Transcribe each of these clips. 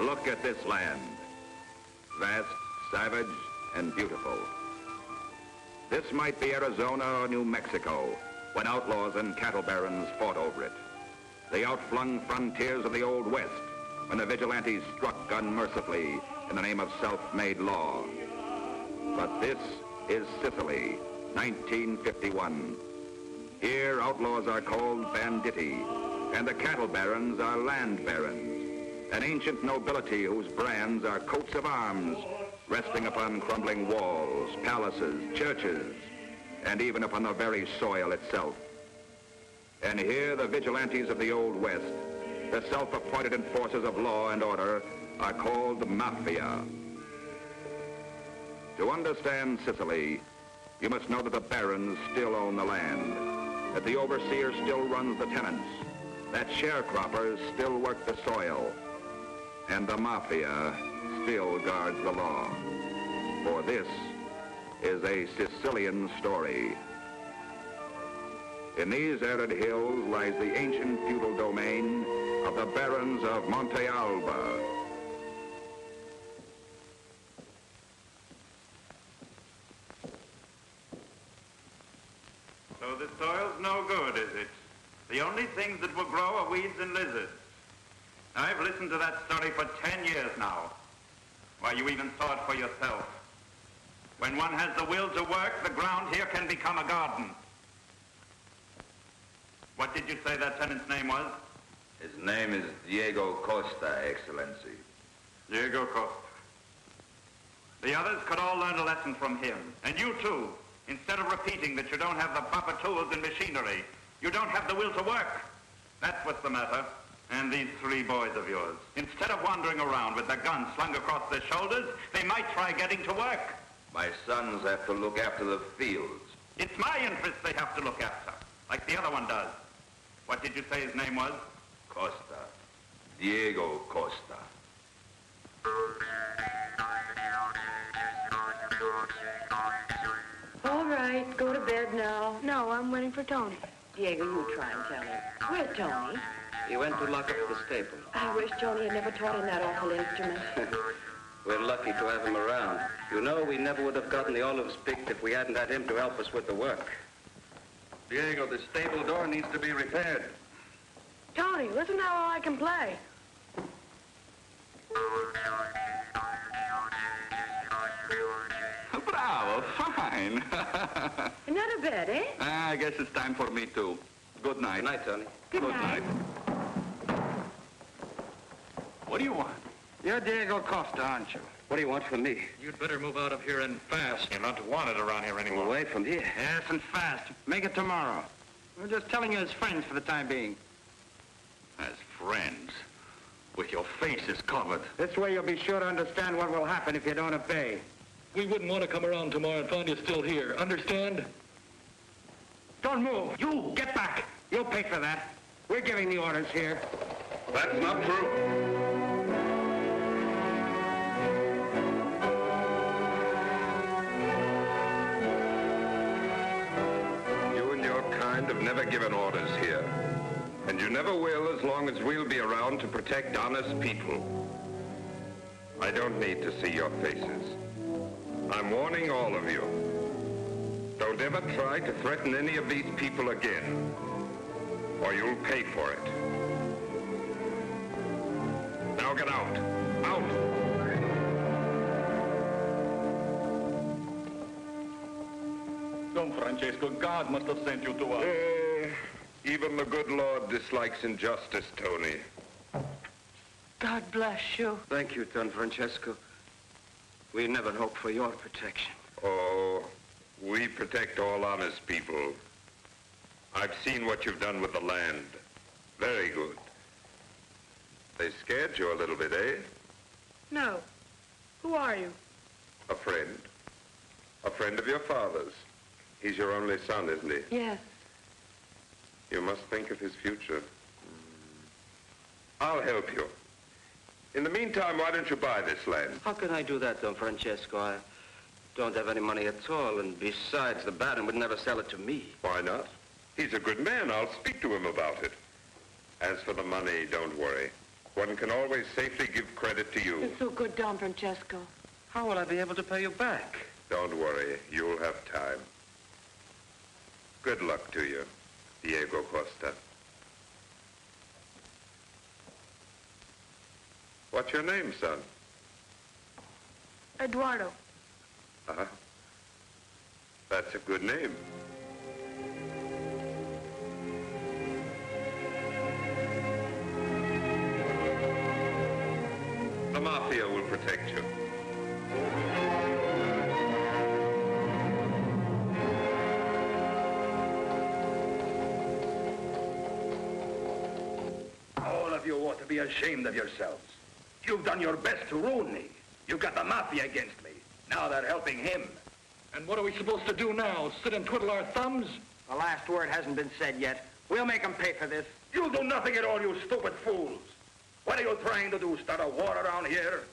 Look at this land. Vast, savage, and beautiful. This might be Arizona or New Mexico when outlaws and cattle barons fought over it. The outflung frontiers of the Old West when the vigilantes struck unmercifully in the name of self-made law. But this is Sicily, 1951. Here outlaws are called banditti, and the cattle barons are land barons, an ancient nobility whose brands are coats of arms resting upon crumbling walls, palaces, churches, and even upon the very soil itself. And here the vigilantes of the Old West, the self-appointed enforcers of law and order, are called mafia. To understand Sicily, you must know that the barons still own the land, that the overseer still runs the tenants, that sharecroppers still work the soil, and the mafia still guards the law. For this is a Sicilian story. In these arid hills lies the ancient feudal domain of the barons of Monte Alba. So the soil's no good, is it? The only things that will grow are weeds and lizards. I've listened to that story for 10 years now. Why, you even saw it for yourself. When one has the will to work, the ground here can become a garden. What did you say that tenant's name was? His name is Diego Costa, Excellency. Diego Costa. The others could all learn a lesson from him. And you too. Instead of repeating that you don't have the proper tools and machinery, you don't have the will to work. That's what's the matter. And these 3 boys of yours, instead of wandering around with their guns slung across their shoulders, they might try getting to work. My sons have to look after the fields. It's my interest they have to look after, like the other one does. What did you say his name was? Costa. Diego Costa. All right, go to bed now. No, I'm waiting for Tony. Diego, you try and tell him. Where's Tony? He went to lock up the stable. I wish Tony had never taught him that awful instrument. We're lucky to have him around. You know, we never would have gotten the olives picked if we hadn't had him to help us with the work. Diego, the stable door needs to be repaired. Tony, listen how well I can play. Bravo, fine. Another bed, eh? I guess it's time for me too. Good night. Good night, Tony. Good night. What do you want? You're Diego Costa, aren't you? What do you want from me? You'd better move out of here and fast. You're not wanted around here anymore. Away from here. Yes, and fast. Make it tomorrow. We're just telling you as friends for the time being. As friends? With your faces covered. This way you'll be sure to understand what will happen if you don't obey. We wouldn't want to come around tomorrow and find you still here. Understand? Don't move. You, get back. You'll pay for that. We're giving the orders here. That's not true. You and your kind have never given orders here. And you never will as long as we'll be around to protect honest people. I don't need to see your faces. I'm warning all of you. Don't ever try to threaten any of these people again, or you'll pay for it. Now get out. Out! Don Francesco, God must have sent you to us. Even the good Lord dislikes injustice, Tony. God bless you. Thank you, Don Francesco. We never hoped for your protection. Oh, we protect all honest people. I've seen what you've done with the land. Very good. They scared you a little bit, eh? No. Who are you? A friend. A friend of your father's. He's your only son, isn't he? Yes. You must think of his future. I'll help you. In the meantime, why don't you buy this land? How can I do that, Don Francesco? I don't have any money at all, and besides, the baron would never sell it to me. Why not? He's a good man. I'll speak to him about it. As for the money, don't worry. One can always safely give credit to you. You're so good, Don Francesco. How will I be able to pay you back? Don't worry, you'll have time. Good luck to you, Diego Costa. What's your name, son? Eduardo. Uh-huh. That's a good name. The Mafia will protect you. All of you ought to be ashamed of yourselves. You've done your best to ruin me. You've got the Mafia against me. Now they're helping him. And what are we supposed to do now? Sit and twiddle our thumbs? The last word hasn't been said yet. We'll make them pay for this. You'll do nothing at all, you stupid fools. What are you trying to do, start a war around here?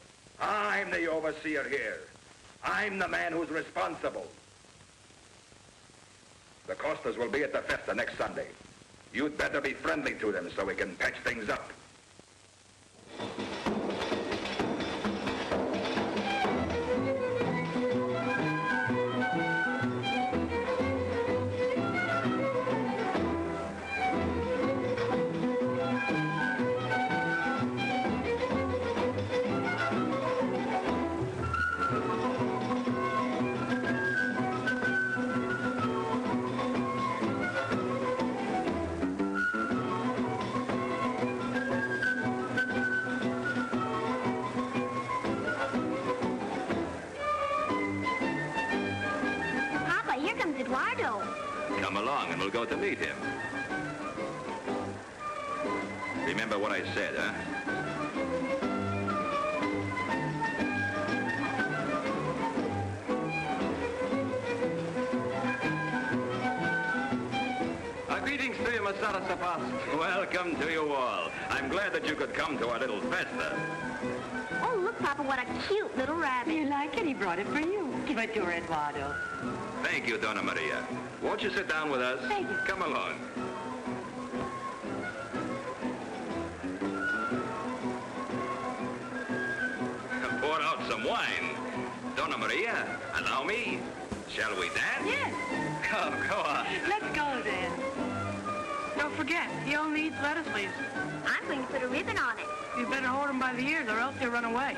I'm the overseer here. I'm the man who's responsible. The Costas will be at the festa next Sunday. You'd better be friendly to them so we can patch things up. Come along and we'll go to meet him. Remember what I said, huh? Greetings to you, Masada Sapas. Welcome to you all. I'm glad that you could come to our little festa. Oh, look, Papa, what a cute little rabbit. You like it? He brought it for you. Give it to her, Eduardo. Thank you, Donna Maria. Won't you sit down with us? Thank you. Come along. Pour out some wine. Donna Maria, allow me. Shall we dance? Yes. Come, go on. Let's go, then. Don't forget, he only eats lettuce leaves. I'm going to put a ribbon on it. You better hold him by the ears or else he'll run away.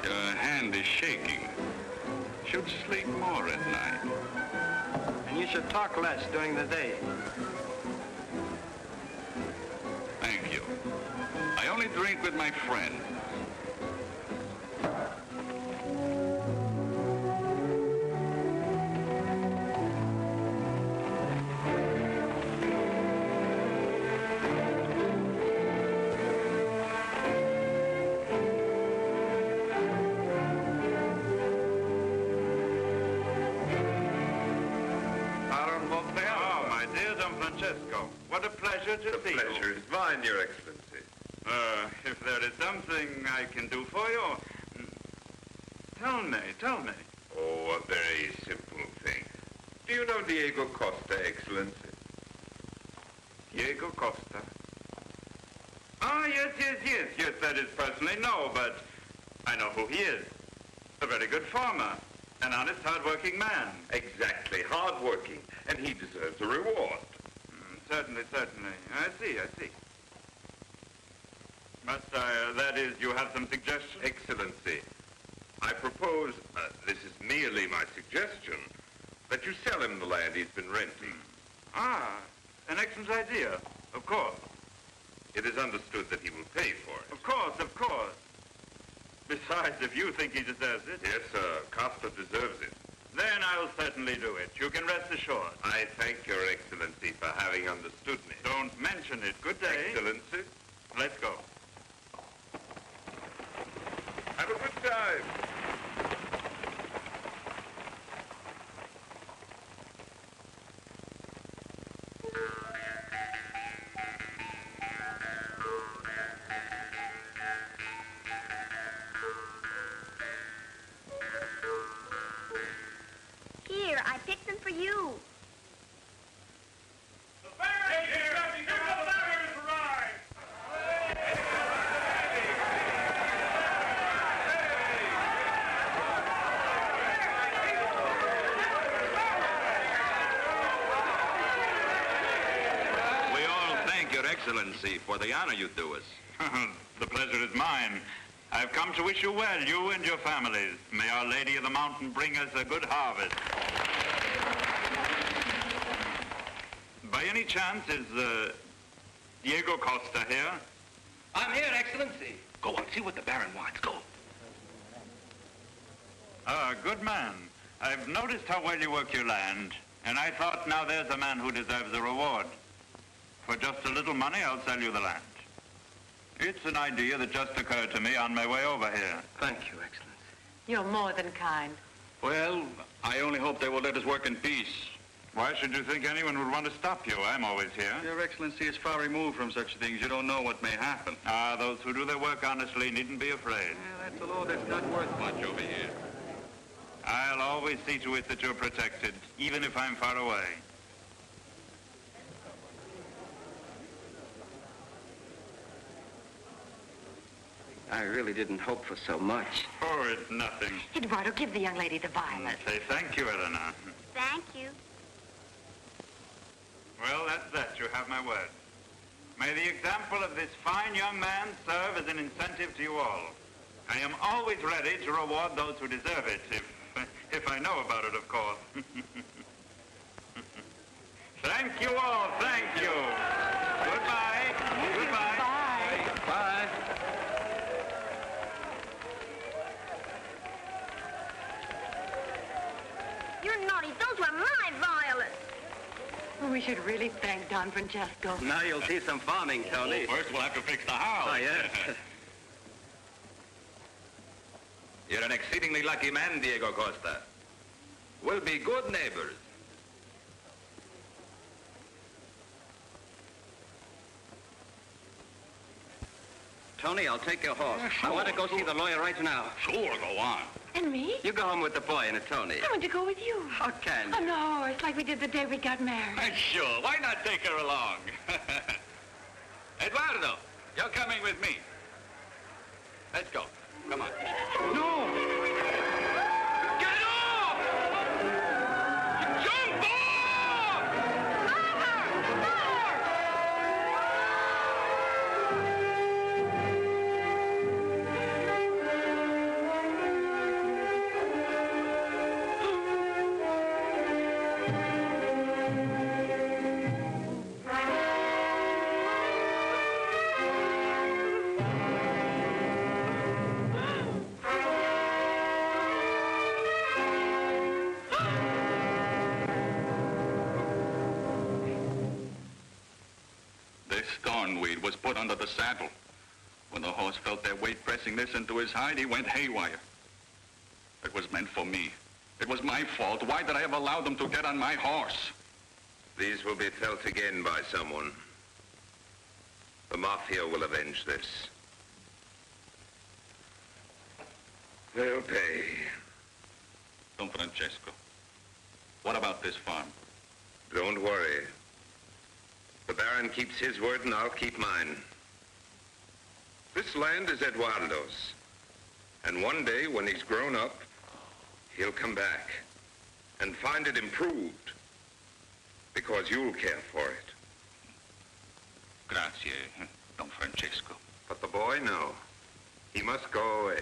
Your hand is shaking. Should sleep more at night. And you should talk less during the day. Thank you. I only drink with my friends. What a pleasure to see you. The pleasure is mine, Your Excellency. If there is something I can do for you, tell me. Oh, a very simple thing. Do you know Diego Costa, Excellency? Diego Costa. Ah, yes, that is personally no, but I know who he is. A very good farmer, an honest, hard-working man. Exactly, hard-working, and he deserves a reward. Certainly. I see. But, that is, you have some suggestions? Excellency, I propose, this is merely my suggestion, that you sell him the land he's been renting. Ah, an excellent idea. Of course. It is understood that he will pay for it. Of course. Besides, if you think he deserves it... Yes, sir. Costa deserves it. Then I'll certainly do it. You can rest assured. I thank Your Excellency for having understood me. Don't mention it. Good day. Excellency, Let's go. have a good time. Here, I picked them for you. Hey, Excellency, for the honor you do us. The pleasure is mine. I've come to wish you well, you and your families. May Our Lady of the Mountain bring us a good harvest. By any chance, is Diego Costa here? I'm here, Excellency. Go on, see what the Baron wants. Go. Ah, good man. I've noticed how well you work your land, and I thought now there's a man who deserves a reward. For just a little money, I'll sell you the land. It's an idea that just occurred to me on my way over here. Thank you, Excellency. You're more than kind. Well, I only hope they will let us work in peace. Why should you think anyone would want to stop you? I'm always here. Your Excellency is far removed from such things. You don't know what may happen. Ah, those who do their work honestly needn't be afraid. That's a law that's not worth much over here. I'll always see to it that you're protected, even if I'm far away. I really didn't hope for so much. Oh, it's nothing. Eduardo, give the young lady the violet. Say thank you, Eleanor. Thank you. Well, that's that. You have my word. May the example of this fine young man serve as an incentive to you all. I am always ready to reward those who deserve it, if I know about it, of course. Thank you all. Thank you. Goodbye. Goodbye. Bye. Bye. You're naughty. Those were my violets. We should really thank Don Francesco. Now you'll see some farming, Tony. First, we'll have to fix the house. Oh, yes. You're an exceedingly lucky man, Diego Costa. We'll be good neighbors. Tony, I'll take your horse. Yeah, sure, I want to go see the lawyer right now. Sure, go on. And me? You go home with the boy and Tony. I want to go with you. How can Oh, you? no, it's like we did the day we got married. Sure, why not take her along? Eduardo, you're coming with me. Let's go. Come on. No! Get off! Jump off! This thornweed was put under the saddle. When the horse felt their weight pressing this into his hide, he went haywire. It was meant for me. It was my fault. Why did I ever allow them to get on my horse? These will be felt again by someone. The Mafia will avenge this. They'll pay. Don Francesco, what about this farm? Don't worry. The Baron keeps his word and I'll keep mine. This land is Eduardo's. And one day, when he's grown up, he'll come back and find it improved. Because you'll care for it. Grazie, Don Francesco. But the boy, no. He must go away.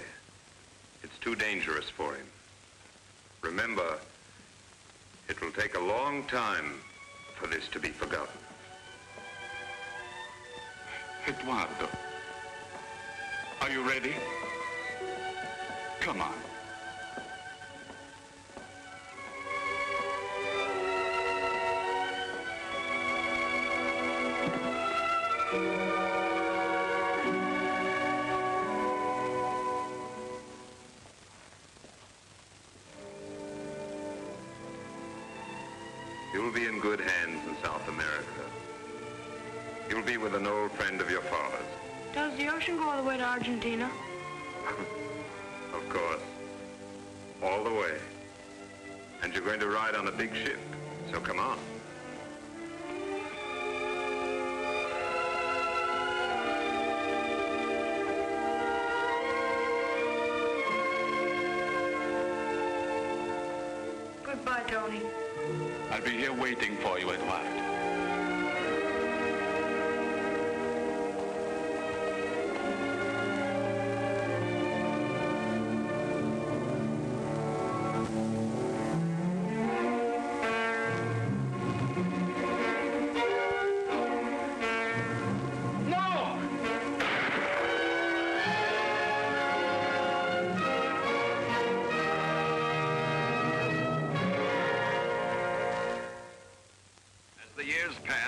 It's too dangerous for him. Remember, it will take a long time for this to be forgotten. Eduardo, are you ready? Come on. You'll be in good hands in South America. You'll be with an old friend of your father's. Does the ocean go all the way to Argentina? Of course. All the way. And you're going to ride on a big ship, so come on. Goodbye, Tony. I'll be here waiting for you, Eduardo.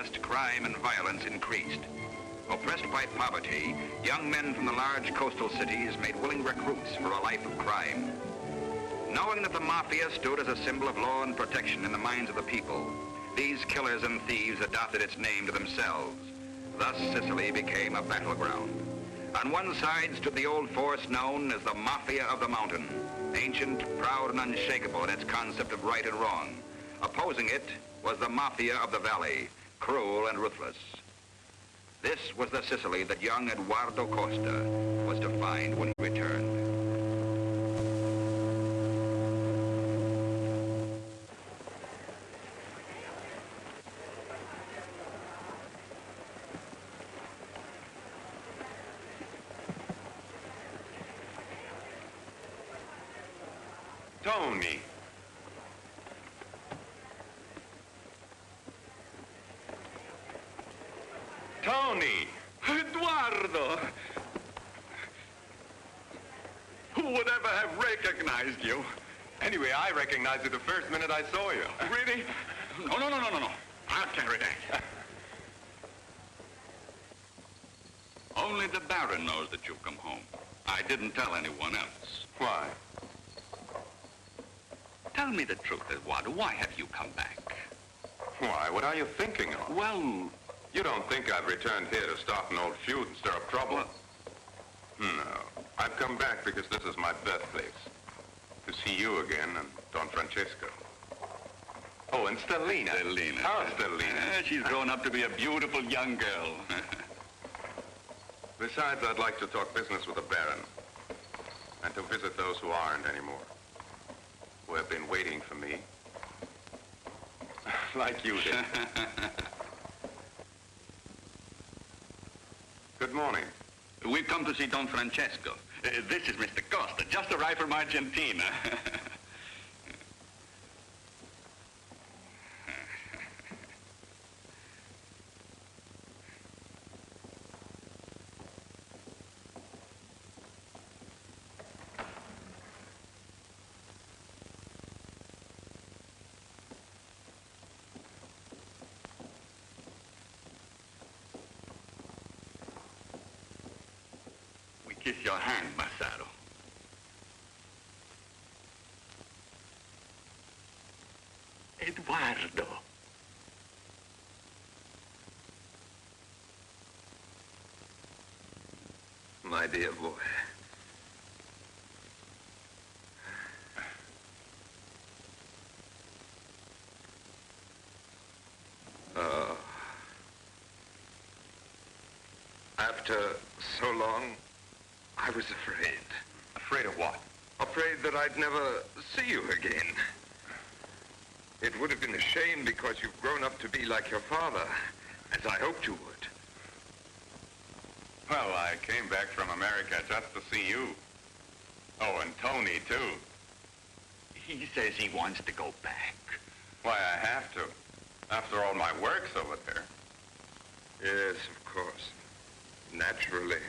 passed, crime and violence increased. Oppressed by poverty, young men from the large coastal cities made willing recruits for a life of crime. Knowing that the mafia stood as a symbol of law and protection in the minds of the people, these killers and thieves adopted its name to themselves. Thus, Sicily became a battleground. On one side stood the old force known as the Mafia of the Mountain, ancient, proud, and unshakable in its concept of right and wrong. Opposing it was the Mafia of the Valley, cruel and ruthless. This was the Sicily that young Eduardo Costa was to find when he returned. Tony. Tony! Eduardo! Who would ever have recognized you? Anyway, I recognized you the first minute I saw you. Really? No. I'll carry that. Only the Baron knows that you've come home. I didn't tell anyone else. Why? Tell me the truth, Eduardo. Why have you come back? Why? What are you thinking of? Well, You don't think I've returned here to start an old feud and stir up trouble? No. I've come back because this is my birthplace. To see you again and Don Francesco. Oh, and Stellina. Stellina. How's Stellina? She's grown up to be a beautiful young girl. Besides, I'd like to talk business with the Baron. And to visit those who aren't anymore. Who have been waiting for me. Like you did. Good morning. We've come to see Don Francesco. This is Mr. Costa, just arrived from Argentina. Kiss your hand, Massaro. Eduardo. My dear boy. After so long, I was afraid. Afraid of what? Afraid that I'd never see you again. It would have been a shame because you've grown up to be like your father, as I hoped you would. Well, I came back from America just to see you. Oh, and Tony, too. He says he wants to go back. Why, I have to. After all my work's over there. Yes, of course. Naturally.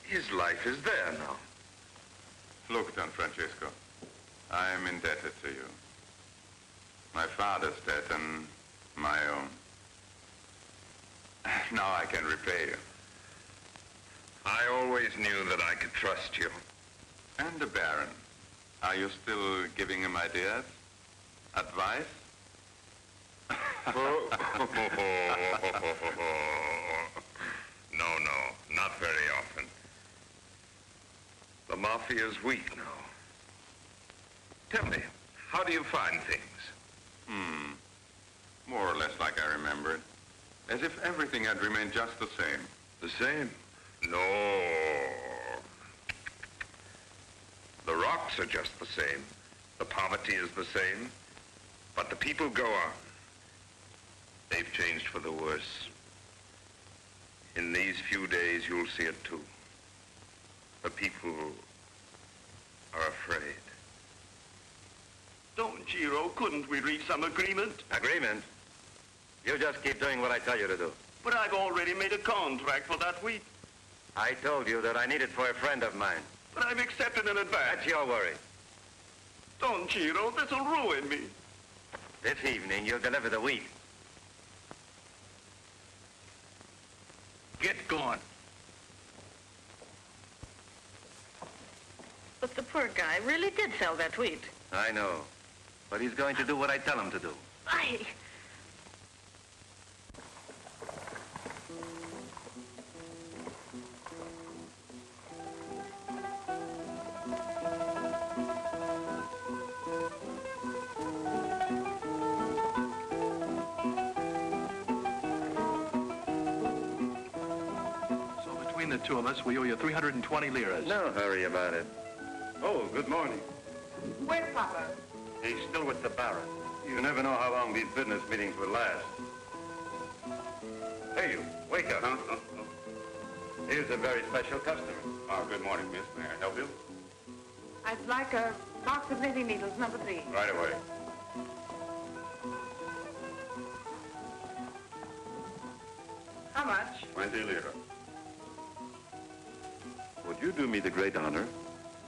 His life is there now. Look, Don Francesco, I am indebted to you. My father's debt and my own. Now I can repay you. I always knew that I could trust you. And the Baron, are you still giving him ideas? Advice? No, not very often. The Mafia's weak now. Tell me, how do you find things? More or less like I remembered. As if everything had remained just the same. The same? No. The rocks are just the same. The poverty is the same. But the people go on. They've changed for the worse. In these few days, you'll see it too. The people are afraid. Don Giro, couldn't we reach some agreement? Agreement? You just keep doing what I tell you to do. But I've already made a contract for that wheat. I told you that I need it for a friend of mine. But I've accepted an advance. That's your worry. Don Giro, this'll ruin me. This evening, you'll deliver the wheat. Get going. But the poor guy really did sell that wheat. I know. But he's going to do what I tell him to do. Aye. Between the two of us, we owe you 320 liras. No hurry about it. Oh, good morning. Where's Papa? He's still with the Baron. You never know how long these business meetings will last. Hey, you, wake up. Here's a very special customer. Oh, good morning, miss. May I help you? I'd like a box of knitting needles, number 3. Right away. How much? 20 lira. Would you do me the great honor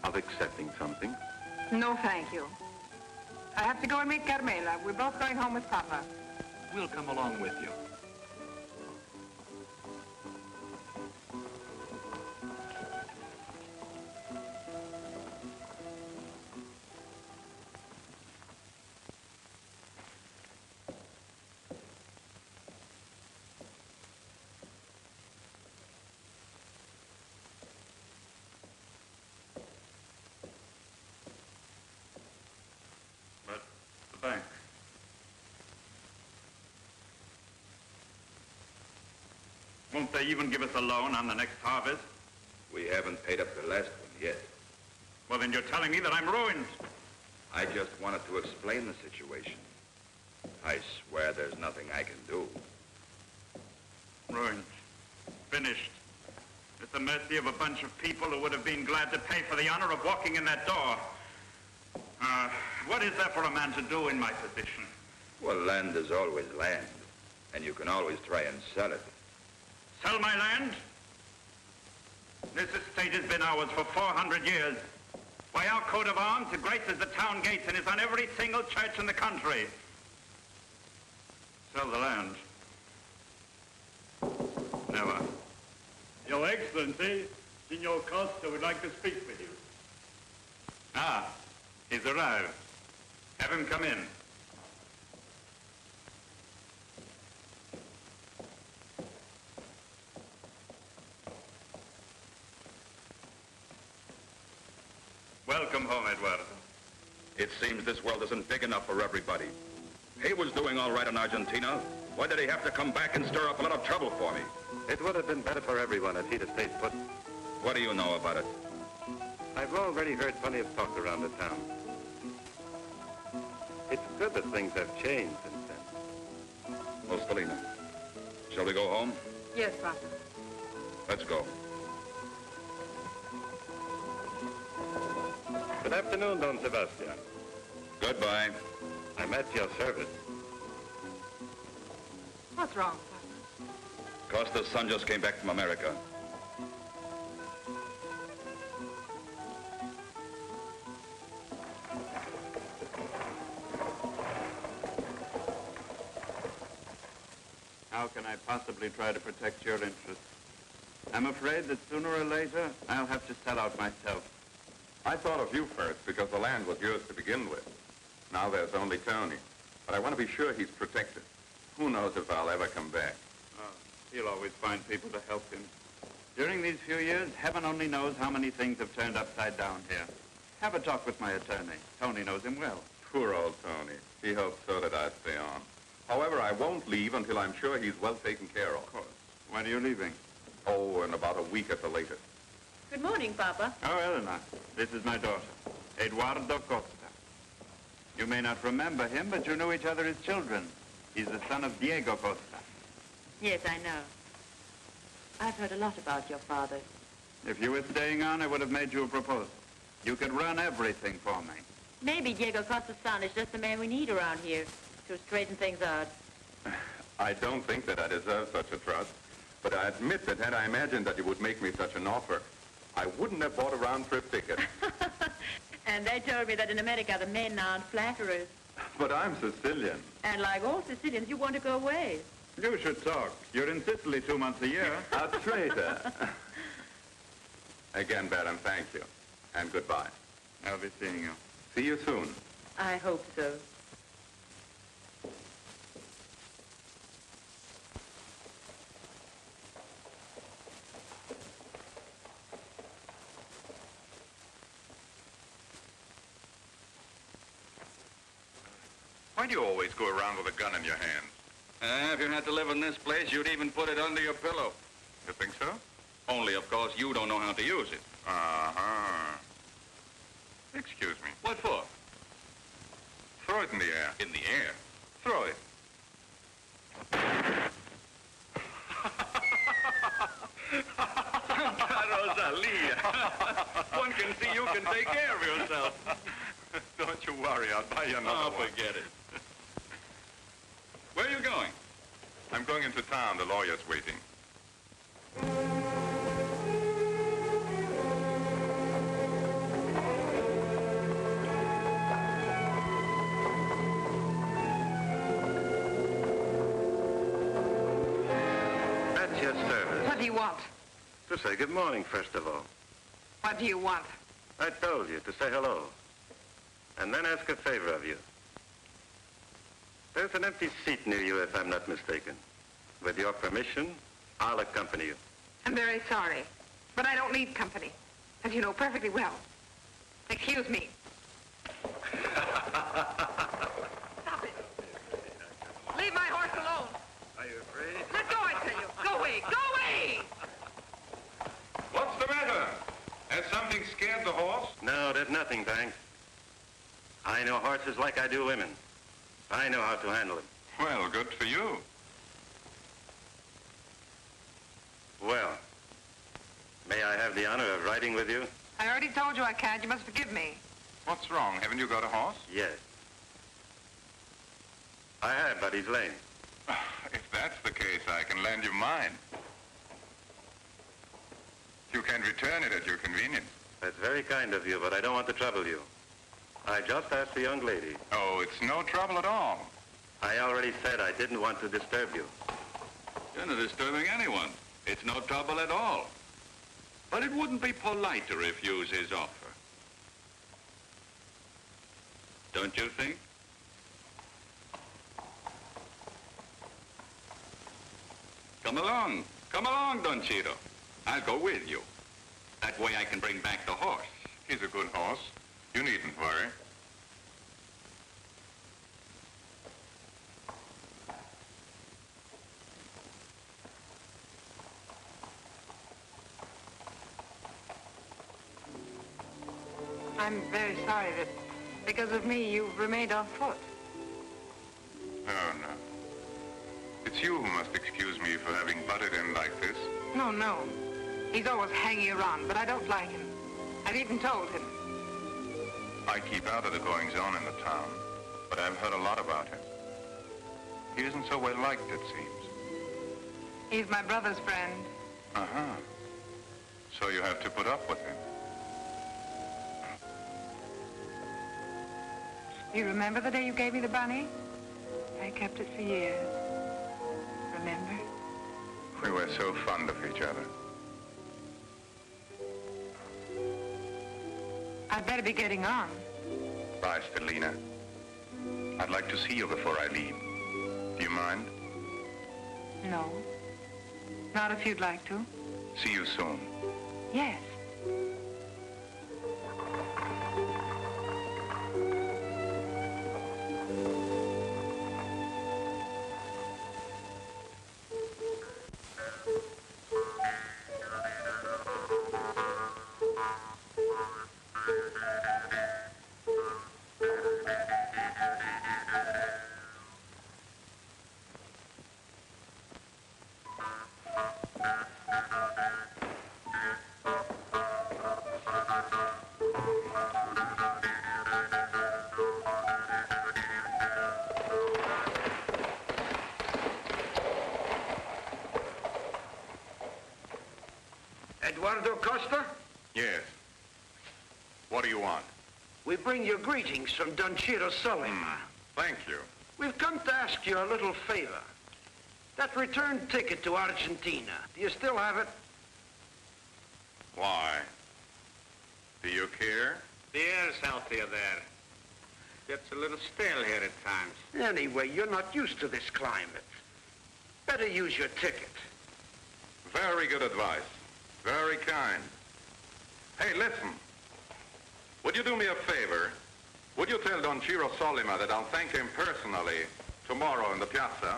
of accepting something? No, thank you. I have to go and meet Carmela. We're both going home with Papa. We'll come along with you. But the bank. Won't they even give us a loan on the next harvest? We haven't paid up the last one yet. Well, then you're telling me that I'm ruined. I just wanted to explain the situation. I swear there's nothing I can do. Ruined. Finished. At the mercy of a bunch of people who would have been glad to pay for the honor of walking in that door. What is there for a man to do in my position? Well, land is always land, and you can always try and sell it. Sell my land? This estate has been ours for 400 years. Why, our coat of arms, it graces the town gates and is on every single church in the country. Sell the land? Never. Your Excellency, Signor Costa would like to speak with you. Ah, he's arrived. Have him come in. Welcome home, Eduardo. It seems this world isn't big enough for everybody. He was doing all right in Argentina. Why did he have to come back and stir up a lot of trouble for me? It would have been better for everyone if he'd have stayed put. What do you know about it? I've already heard plenty of talk around the town. It's good that things have changed since then. Well, Stelina, shall we go home? Yes, Papa. Let's go. Good afternoon, Don Sebastian. Goodbye. I'm at your service. What's wrong, Papa? Costa's son just came back from America. How can I possibly try to protect your interests? I'm afraid that sooner or later, I'll have to sell out myself. I thought of you first because the land was yours to begin with. Now there's only Tony. But I want to be sure he's protected. Who knows if I'll ever come back? Oh, he'll always find people to help him. During these few years, heaven only knows how many things have turned upside down here. Have a talk with my attorney. Tony knows him well. Poor old Tony. He hoped so that I'd stay on. However, I won't leave until I'm sure he's well taken care of. Of course. When are you leaving? Oh, in about a week at the latest. Good morning, Papa. Oh, Eleanor, this is my daughter, Eduardo Costa. You may not remember him, but you knew each other as children. He's the son of Diego Costa. Yes, I know. I've heard a lot about your father. If you were staying on, I would have made you a proposal. You could run everything for me. Maybe Diego Costa's son is just the man we need around here to straighten things out. I don't think that I deserve such a trust. But I admit that had I imagined that you would make me such an offer, I wouldn't have bought a round-trip ticket. And they told me that in America the men aren't flatterers. But I'm Sicilian. And like all Sicilians, you want to go away. You should talk. You're in Sicily 2 months a year. A traitor. Again, Baron, thank you. And goodbye. I'll be seeing you. See you soon. I hope so. Why do you always go around with a gun in your hand? If you had to live in this place, you'd even put it under your pillow. You think so? Only, of course, you don't know how to use it. Uh-huh. Excuse me. What for? Throw it in the air. In the air. Throw it. Rosalia. One can see you can take care of yourself. Don't you worry, I'll buy you another one. Forget it. Where are you going? I'm going into town. The lawyer's waiting. At your service. What do you want? To say good morning, first of all. What do you want? I told you to say hello. And then ask a favor of you. There's an empty seat near you, if I'm not mistaken. With your permission, I'll accompany you. I'm very sorry, but I don't need company, as you know perfectly well. Excuse me. Stop it. Leave my horse alone. Are you afraid? Let go, I tell you. Go away. Go away! What's the matter? Has something scared the horse? No, there's nothing, thanks. I know horses like I do women. I know how to handle them. Well, good for you. Well, may I have the honor of riding with you? I already told you I can't. You must forgive me. What's wrong? Haven't you got a horse? Yes. I have, but he's lame. If that's the case, I can lend you mine. You can return it at your convenience. That's very kind of you, but I don't want to trouble you. I just asked the young lady. Oh, it's no trouble at all. I already said I didn't want to disturb you. You're not disturbing anyone. It's no trouble at all. But it wouldn't be polite to refuse his offer. Don't you think? Come along, Don Chito. I'll go with you. That way I can bring back the horse. He's a good horse. You needn't worry. I'm very sorry that because of me you've remained on foot. Oh, no. It's you who must excuse me for having butted in like this. No, no. He's always hanging around, but I don't like him. I've even told him. I keep out of the goings-on in the town, but I've heard a lot about him. He isn't so well liked, it seems. He's my brother's friend. Uh-huh. So you have to put up with him. You remember the day you gave me the bunny? I kept it for years. Remember? We were so fond of each other. I'd better be getting on. Bye, Stelina. I'd like to see you before I leave. Do you mind? No. Not if you'd like to. See you soon. Yes. Eduardo Costa? Yes. What do you want? We bring you greetings from Don Chito Sully. Thank you. We've come to ask you a little favor. That return ticket to Argentina. Do you still have it? Why? Do you care? The air's healthier there. Gets a little stale here at times. Anyway, you're not used to this climate. Better use your ticket. Very good advice. Very kind. Hey, listen. Would you do me a favor? Would you tell Don Ciro Solima that I'll thank him personally tomorrow in the piazza?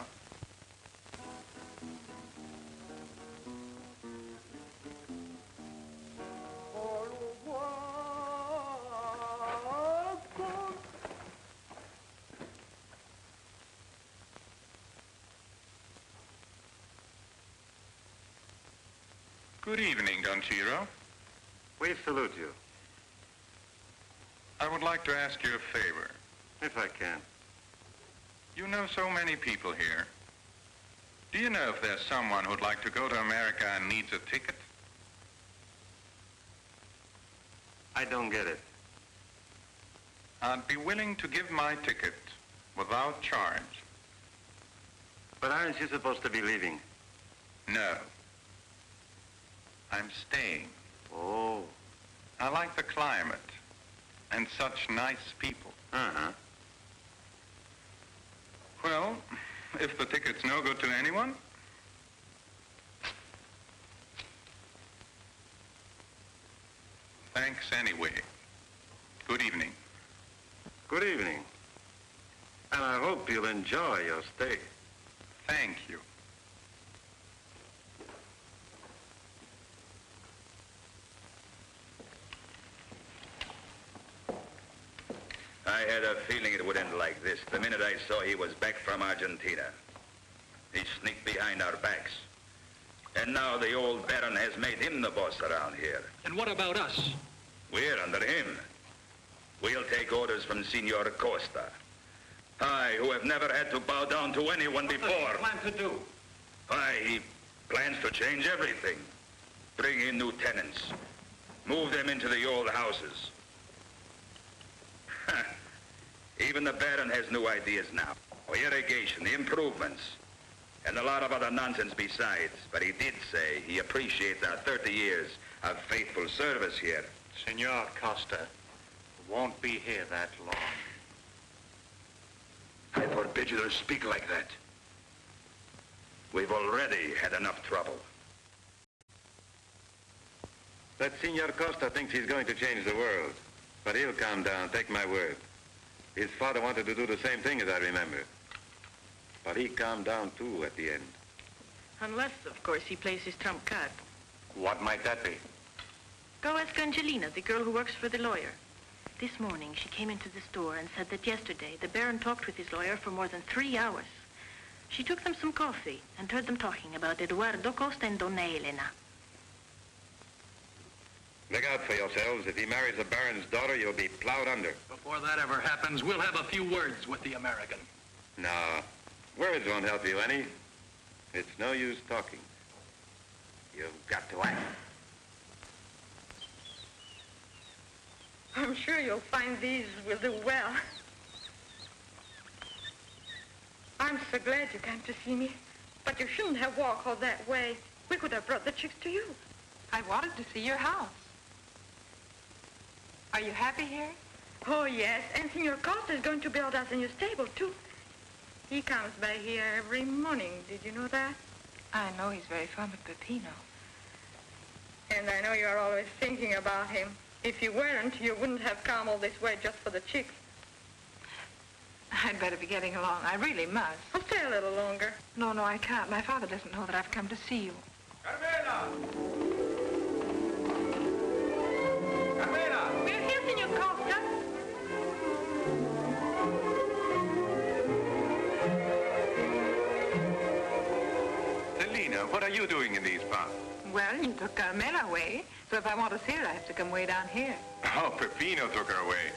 Good evening, Don Ciro. We salute you, I would like to ask you a favor. if I can. You know so many people here. Do you know if there's someone who'd like to go to America and needs a ticket? I don't get it. I'd be willing to give my ticket without charge. But aren't you supposed to be leaving? No. I'm staying. Oh. I like the climate and such nice people. Uh-huh. Well, if the ticket's no good to anyone, thanks anyway. Good evening. Good evening. And I hope you'll enjoy your stay. Thank you. I had a feeling it would end like this the minute I saw he was back from Argentina. He sneaked behind our backs. And now the old Baron has made him the boss around here. And what about us? We're under him. We'll take orders from Senor Costa. I, who have never had to bow down to anyone before. What do you plan to do? Why, he plans to change everything. Bring in new tenants. Move them into the old houses. Even the Baron has new ideas now. Irrigation, improvements, and a lot of other nonsense besides. But he did say he appreciates our 30 years of faithful service here. Senor Costa won't be here that long. I forbid you to speak like that. We've already had enough trouble. That Senor Costa thinks he's going to change the world. But he'll calm down, take my word. His father wanted to do the same thing, as I remember. But he calmed down, too, at the end. Unless, of course, he plays his trump card. What might that be? Go ask Angelina, the girl who works for the lawyer. This morning, she came into the store and said that yesterday the Baron talked with his lawyer for more than 3 hours. She took them some coffee and heard them talking about Eduardo Costa and Donna Elena. Look out for yourselves. If he marries the Baron's daughter, you'll be plowed under. Before that ever happens, we'll have a few words with the American. No, words won't help you any. It's no use talking. You've got to act. I'm sure you'll find these will do well. I'm so glad you came to see me. But you shouldn't have walked all that way. We could have brought the chicks to you. I wanted to see your house. Are you happy here? Oh, yes. And Senor Costa is going to build us a new stable, too. He comes by here every morning. Did you know that? I know he's very fond of Peppino. And I know you're always thinking about him. If you weren't, you wouldn't have come all this way just for the chicks. I'd better be getting along. I really must. I'll stay a little longer. No, I can't. My father doesn't know that I've come to see you. Carmela! We're here, Senor Costa. Selina, what are you doing in these parts? Well, you took Carmela away, so if I want to see her, I have to come way down here. Oh, Peppino took her away.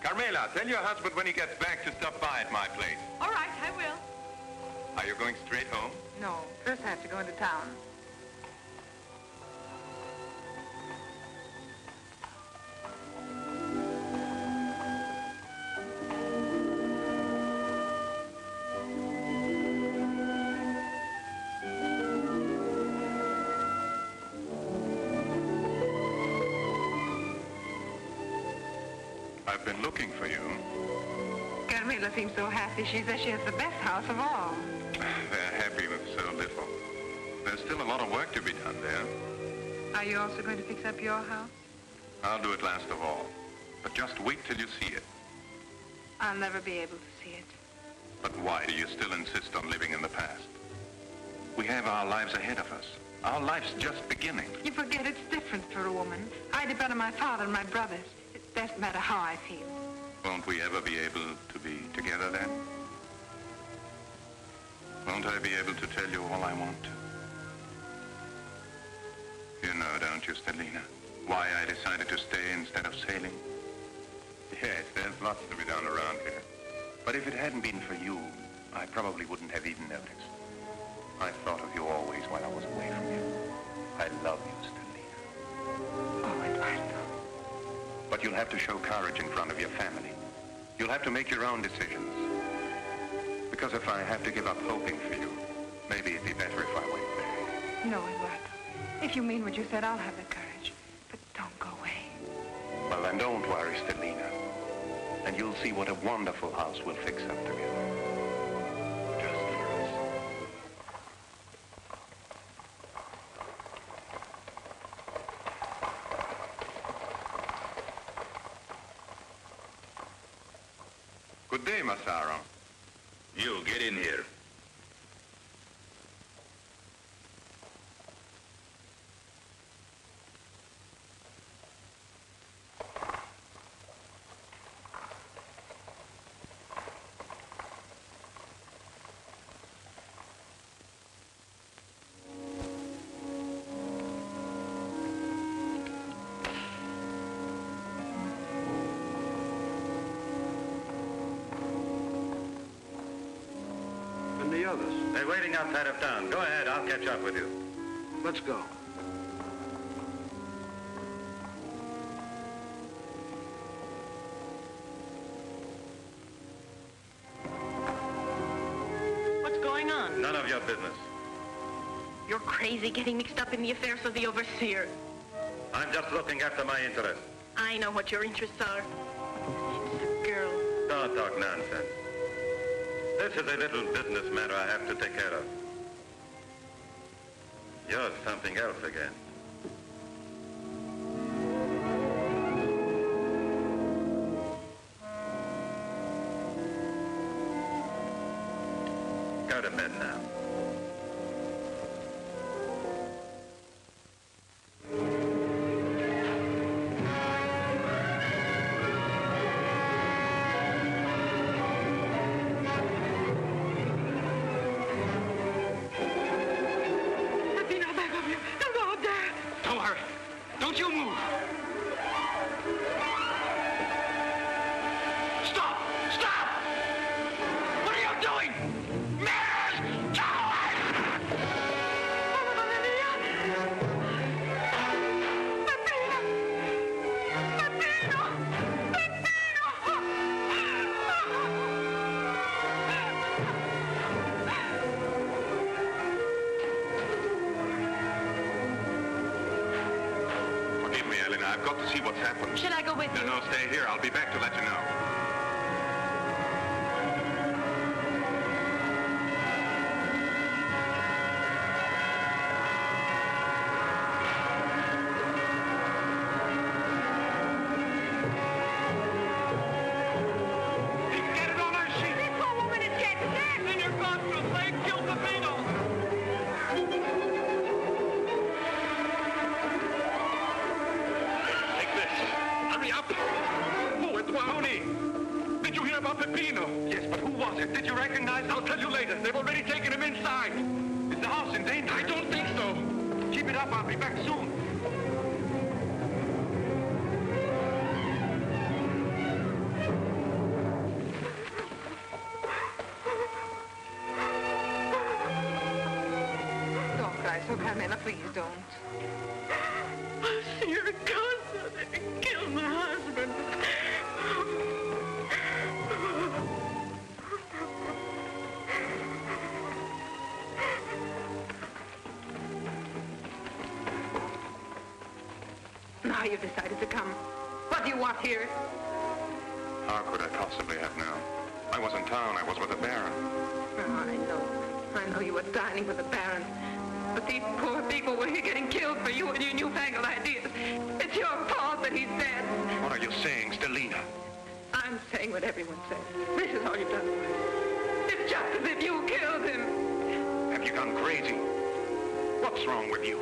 Carmela, tell your husband when he gets back to stop by at my place. All right, I will. Are you going straight home? No, first I have to go into town. I've been looking for you. Carmela seems so happy. She says she has the best house of all. They're happy with so little. There's still a lot of work to be done there. Are you also going to fix up your house? I'll do it last of all. But just wait till you see it. I'll never be able to see it. But why do you still insist on living in the past? We have our lives ahead of us. Our life's just beginning. You forget it's different for a woman. I depend on my father and my brothers. It doesn't matter how I feel. Won't we ever be able to be together then? Won't I be able to tell you all I want to? You know, don't you, Stelina, why I decided to stay instead of sailing? Yes, there's lots to be done around here. But if it hadn't been for you, I probably wouldn't have even noticed. I thought of you always while I was away from you. I love you, Stelina. Oh, Eduardo. But you'll have to show courage in front of your family. You'll have to make your own decisions. Because if I have to give up hoping for you, maybe it'd be better if I went back. No, Eduardo. If you mean what you said, I'll have the courage. But don't go away. Well, then don't worry, Stelina. And you'll see what a wonderful house we'll fix up together. Just for us. Good day, Massaro. You, get in here. And the others? They're waiting outside of town. Go ahead, I'll catch up with you. Let's go. What's going on? None of your business. You're crazy getting mixed up in the affairs of the overseer. I'm just looking after my interests. I know what your interests are. It's the girl. Don't talk nonsense. This is a little business matter I have to take care of. You're something else again. Go to bed now. Don't you move! Stop! Stop! What are you doing? Manners! I've got to see what's happened. Should I go with you? No, stay here. I'll be back to let you know. Get it on our sheet! This poor woman is dead! Senor Castro, they killed Pepino! Hurry up! Oh, it's Mahoney! Did you hear about Pepino? Yes, but who was it? Did you recognize? I'll tell you later. They've already taken him inside. Is the house in danger? I don't think so. Keep it up. I'll be back soon. Don't cry so, Carmela. Please don't. Senor Costa, they killed my husband. Now you've decided to come. What do you want here? How could I possibly have known? I was in town. I was with the Baron. Oh, I know. I know you were dining with the Baron. But these poor people were here getting killed for you and your newfangled ideas. It's your fault that he's dead. What are you saying, Stelina? I'm saying what everyone says. This is all you've done. It's just as if you killed him. Have you gone crazy? What's wrong with you?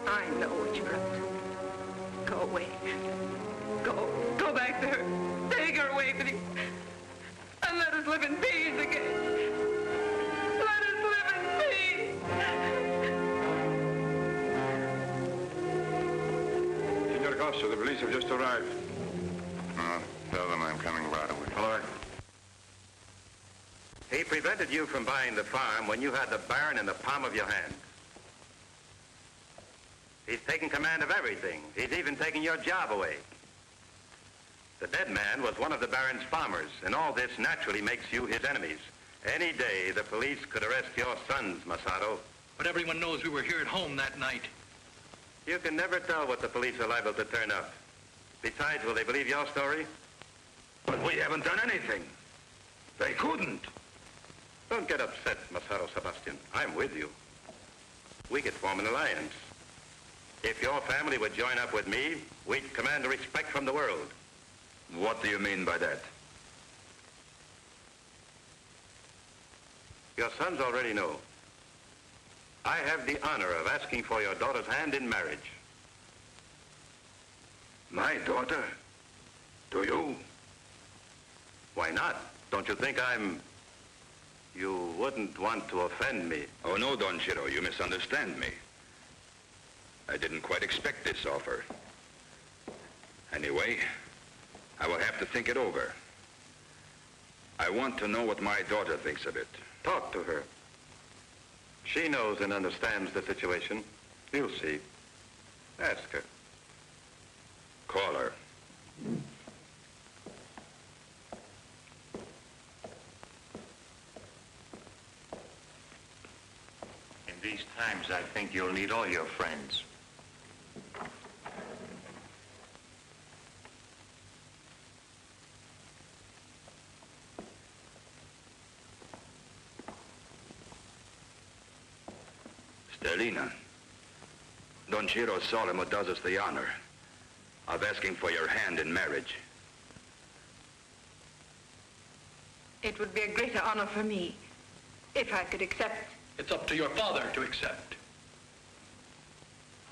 I know what you're up to. Go away. Go back to her. Take her away with you. And let us live in peace again. Let us live in peace. Signor Costa, the police have just arrived. Oh, tell them I'm coming right away. All right. He prevented you from buying the farm when you had the Baron in the palm of your hand. He's taken command of everything. He's even taken your job away. The dead man was one of the Baron's farmers, and all this naturally makes you his enemies. Any day, the police could arrest your sons, Masato. But everyone knows we were here at home that night. You can never tell what the police are liable to turn up. Besides, will they believe your story? But we haven't done anything. They couldn't. Don't get upset, Masato Sebastian. I'm with you. We could form an alliance. If your family would join up with me, we'd command respect from the world. What do you mean by that? Your sons already know. I have the honor of asking for your daughter's hand in marriage. My daughter? To you? Why not? Don't you think You wouldn't want to offend me. Oh, no, Don Chiro, you misunderstand me. I didn't quite expect this offer. Anyway, I will have to think it over. I want to know what my daughter thinks of it. Talk to her. She knows and understands the situation. You'll see. Ask her. Call her. In these times, I think you'll need all your friends. Stelina, Don Chiro Solimo does us the honor of asking for your hand in marriage. It would be a greater honor for me if I could accept. It's up to your father to accept.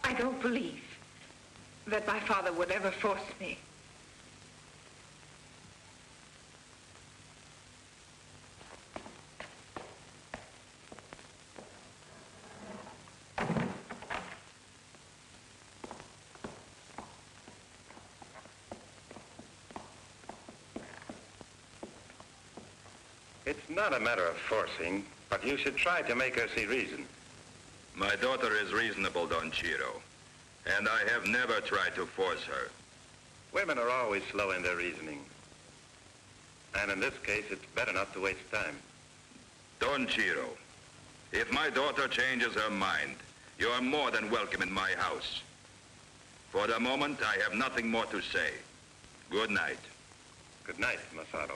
I don't believe that my father would ever force me. It's not a matter of forcing, but you should try to make her see reason. My daughter is reasonable, Don Chiro, and I have never tried to force her. Women are always slow in their reasoning. And in this case, it's better not to waste time. Don Chiro, if my daughter changes her mind, you are more than welcome in my house. For the moment, I have nothing more to say. Good night. Good night, Masato.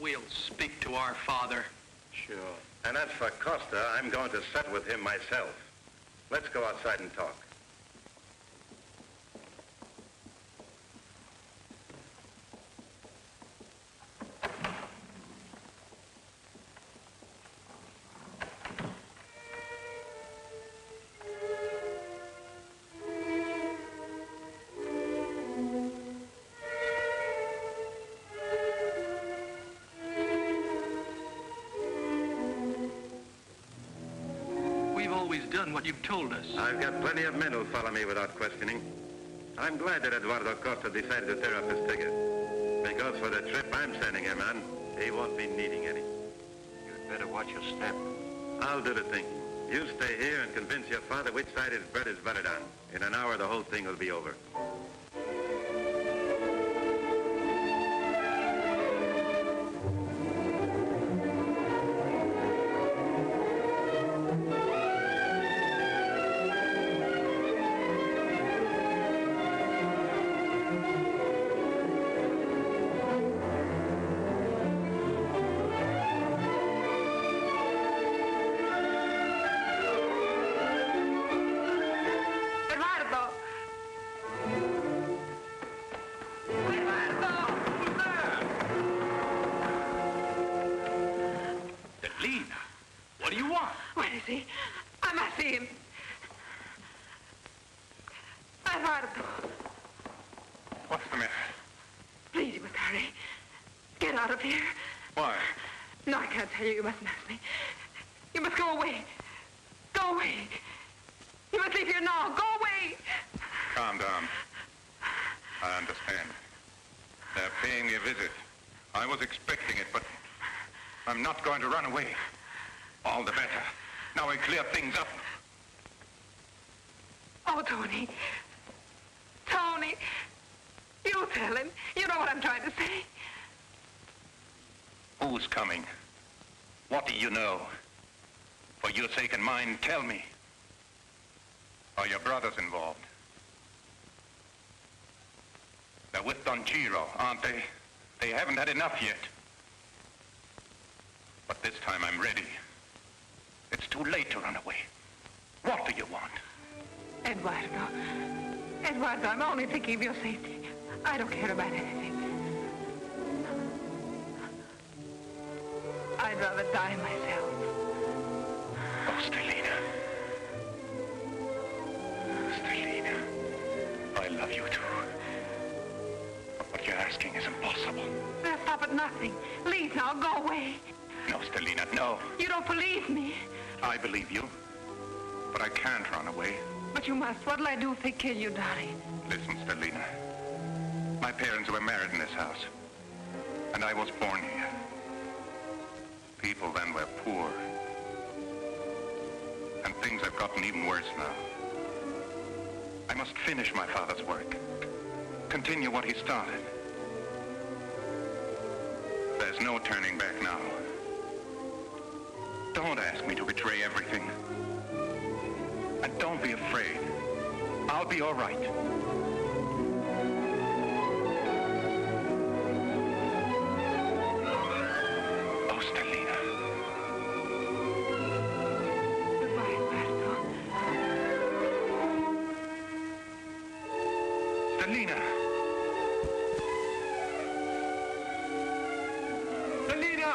We'll speak to our father. Sure. And as for Costa, I'm going to settle with him myself. Let's go outside and talk. Done what you've told us. I've got plenty of men who'll follow me without questioning. I'm glad that Eduardo Costa decided to tear up his ticket. Because for the trip I'm sending him on, he won't be needing any. You'd better watch your step. I'll do the thinking. You stay here and convince your father which side his bread is buttered on. In an hour, the whole thing will be over. see. I must see him. Eduardo. What's the matter? Please, you must hurry. Get out of here. Why? No, I can't tell you. You mustn't ask me. You must go away. Go away. You must leave here now. Go away. Calm down. I understand. They're paying me a visit. I was expecting it, but I'm not going to run away. All the better. Now we clear things up. Oh, Tony. Tony. You tell him. You know what I'm trying to say. Who's coming? What do you know? For your sake and mine, tell me. Are your brothers involved? They're with Don Giro, aren't they? They haven't had enough yet. But this time I'm ready. It's too late to run away. What do you want? Eduardo. Eduardo, I'm only thinking of your safety. I don't care about anything. I'd rather die myself. Oh, Stelina. Stelina. I love you too. But what you're asking is impossible. They'll stop at nothing. Leave now. Go away. No, Stelina, no. You don't believe me. I believe you. But I can't run away. But you must. What'll I do if they kill you, darling? Listen, Stelina. My parents were married in this house. And I was born here. People then were poor. And things have gotten even worse now. I must finish my father's work. Continue what he started. There's no turning back now. Don't ask me to betray everything. And don't be afraid. I'll be all right. Oh, Stelina. Goodbye, Eduardo. Stelina. Stelina!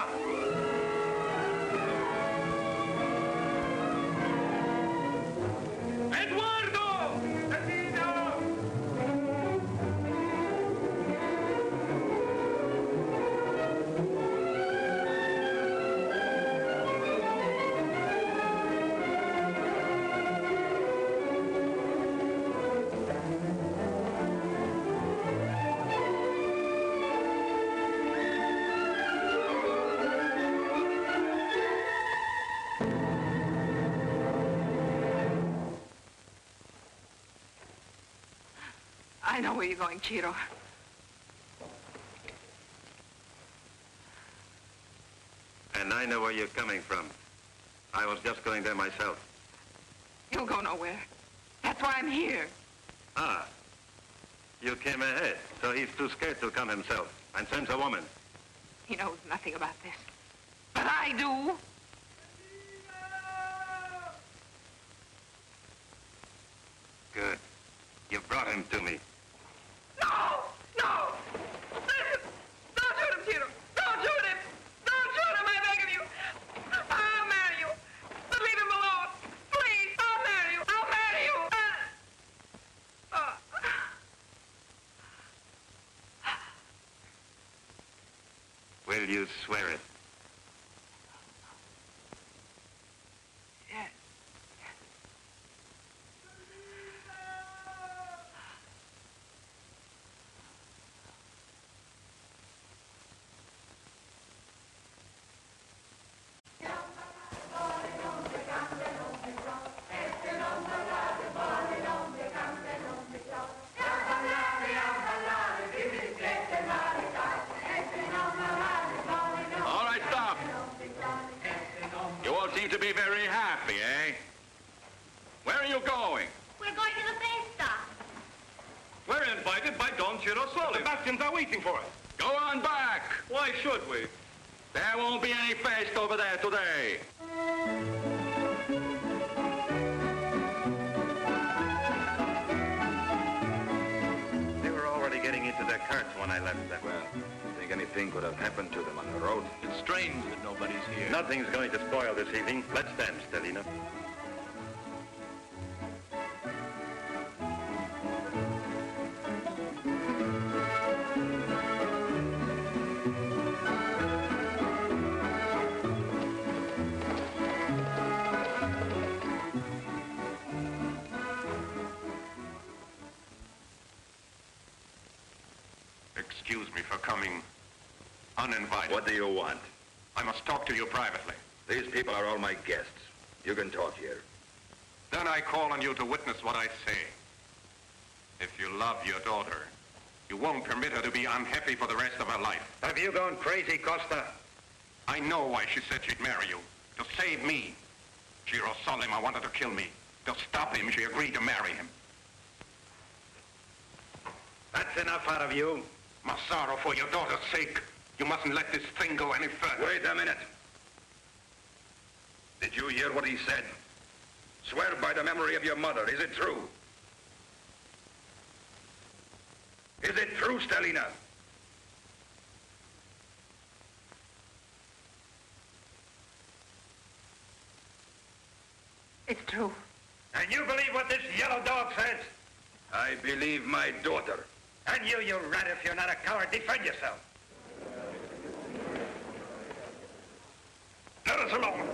I know where you're going, Chiro. And I know where you're coming from. I was just going there myself. You'll go nowhere. That's why I'm here. Ah. You came ahead, so he's too scared to come himself and sends a woman. He knows nothing about this. But I do. Good. You brought him to me. No! No! Listen! Don't shoot him, Chiro! Don't shoot him! Don't shoot him, I beg of you! I'll marry you! But leave him alone! Please! I'll marry you! I'll marry you! Will you swear it? Yes. All right, stop. You all seem to be very happy, eh? Where are you going? We're going to the festa. We're invited by Don Giro. The Sebastians are waiting for us. Go on back. Why should we? There won't be any feast over there today. They were already getting into their carts when I left them. Well, you think anything could have happened to them on the road? It's strange that nobody's here. No, Nothing's going to spoil this evening. Let's dance, Stelina. Excuse me for coming uninvited. What do you want? I must talk to you privately. These people are all my guests. You can talk here. Then I call on you to witness what I say. If you love your daughter, you won't permit her to be unhappy for the rest of her life. Have you gone crazy, Costa? I know why she said she'd marry you. To save me. Giro Solima wanted to kill me. To stop him, she agreed to marry him. That's enough out of you. Massaro, for your daughter's sake, you mustn't let this thing go any further. Wait a minute. Did you hear what he said? Swear by the memory of your mother. Is it true? Is it true, Stelina? It's true. And you believe what this yellow dog says? I believe my daughter. And you rat, if you're not a coward, defend yourself. Let us alone.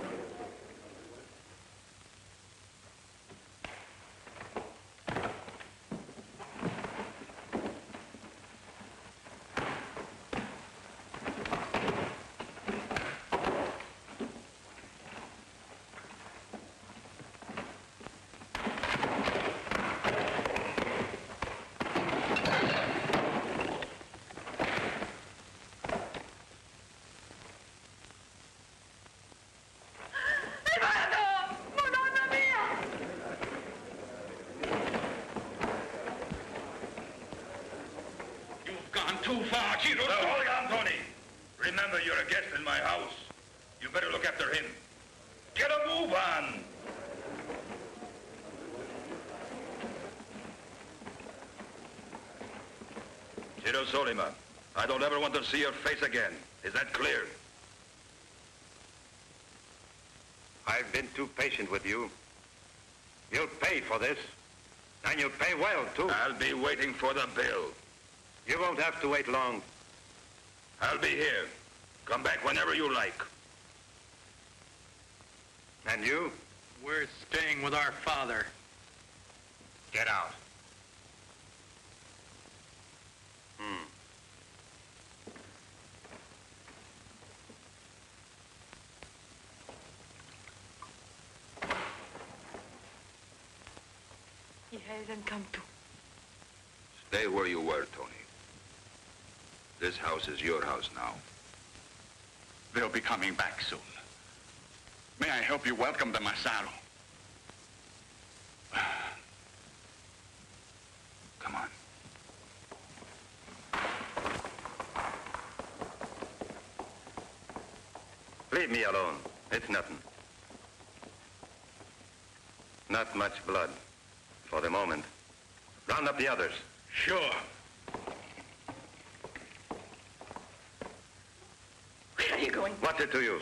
Too far, Giro. Now, hold on, Tony. Remember, you're a guest in my house. You better look after him. Get a move on. Giro Solima, I don't ever want to see your face again. Is that clear? I've been too patient with you. You'll pay for this. And you'll pay well, too. I'll be waiting for the bill. You won't have to wait long. I'll be here. Come back whenever you like. And you? We're staying with our father. Get out. He hasn't come to. Stay where you were, Tony. This house is your house now. They'll be coming back soon. May I help you welcome the Massaro? Come on. Leave me alone. It's nothing. Not much blood. For the moment. Round up the others. Sure. Where are you going? What's it to you?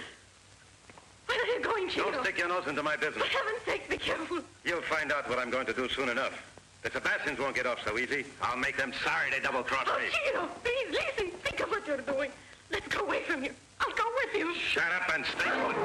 Where are you going, Giro? Don't stick your nose into my business. For heaven's sake, be careful. You'll find out what I'm going to do soon enough. The Sebastians won't get off so easy. I'll make them sorry they double-crossed Oh, me. Giro, please listen. Think of what you're doing. Let's go away from here. I'll go with you. Shut up and stay put.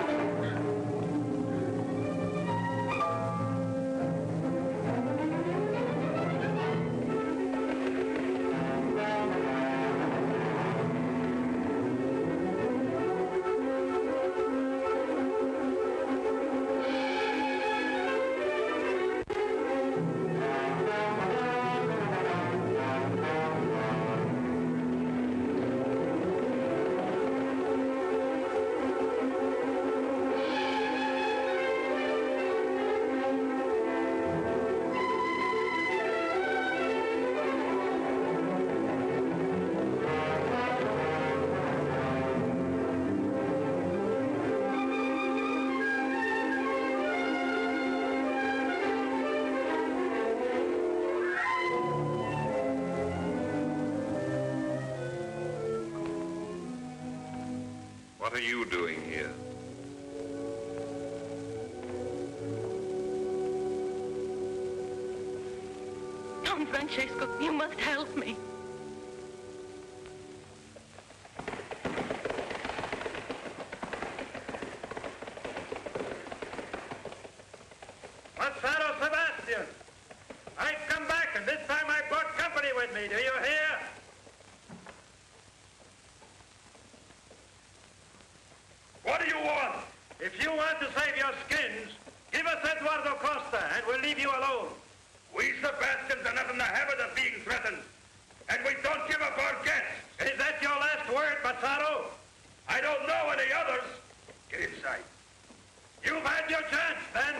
What are you doing here? Francesco, you must help me. Rossano Sebastian, I've come back, and this time I brought company with me. Do you hear? What do you want? If you want to save your skins, give us Eduardo Costa, and we'll leave you alone. We Sebastians are not in the habit of being threatened, and we don't give up our guests. Is that your last word, Mazzaro? I don't know any others. Get inside. You've had your chance, then.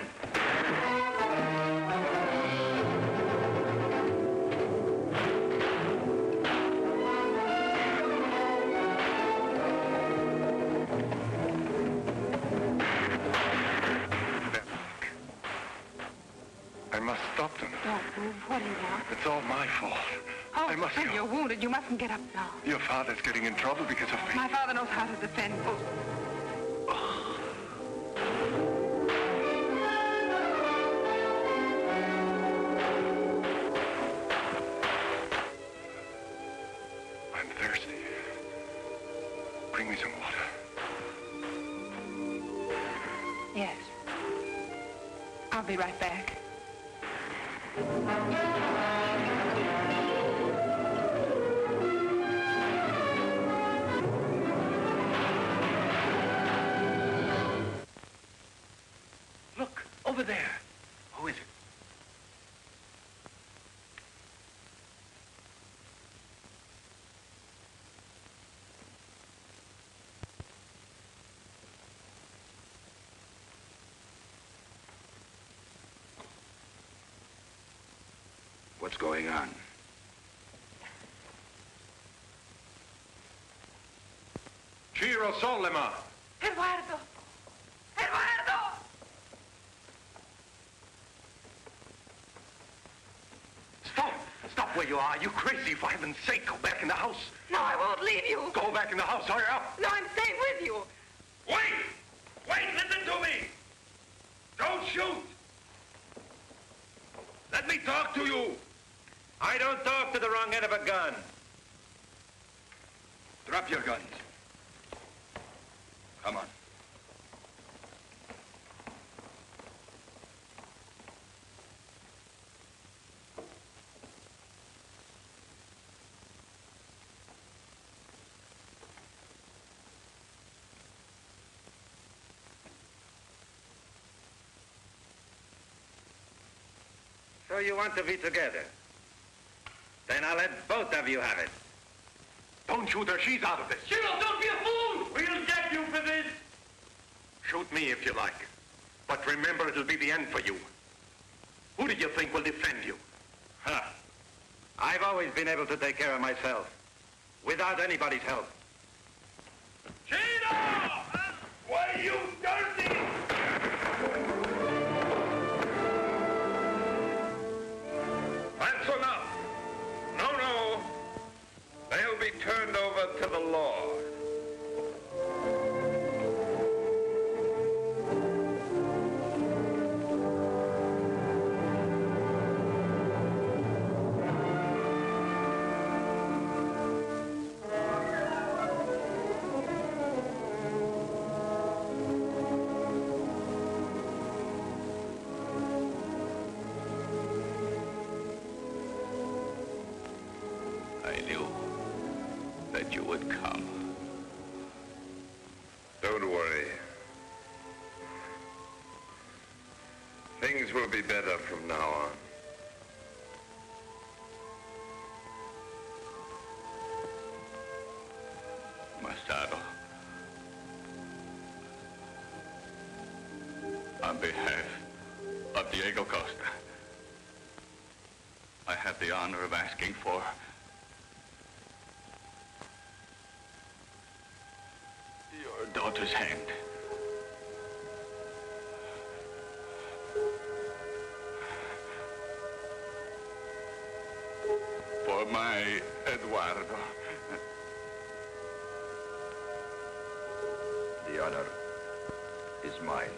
I must stop them. Don't move. What do you want? It's all my fault. Oh, I must son, go. you're wounded. You mustn't get up now. Your father's getting in trouble because of me. My father knows how to defend. I'm thirsty. Bring me some water. Yes. I'll be right back. Look, over there. Who is it? What's going on? Giro Solema. Eduardo! Eduardo! Stop! Stop where you are. You crazy. For heaven's sake, go back in the house. No, I won't leave you. Go back in the house. Hurry up. No, I'm staying with you. Wait! Wait, listen to me! Don't shoot! Let me talk to you! I don't talk to the wrong end of a gun. Drop your guns. Come on. So you want to be together? Then I'll let both of you have it. Don't shoot her. She's out of this. Ciro, don't be a fool! We'll get you for this! Shoot me if you like. But remember, it'll be the end for you. Who do you think will defend you? Huh. I've always been able to take care of myself. Without anybody's help. Ciro! Why, you dirty! That's enough. No. They'll be turned over to the law. I knew that you would come. Don't worry. Things will be better from now on. Massaro, on behalf of Diego Costa, I have the honor of asking for your daughter's hand. For my Eduardo. The honor is mine.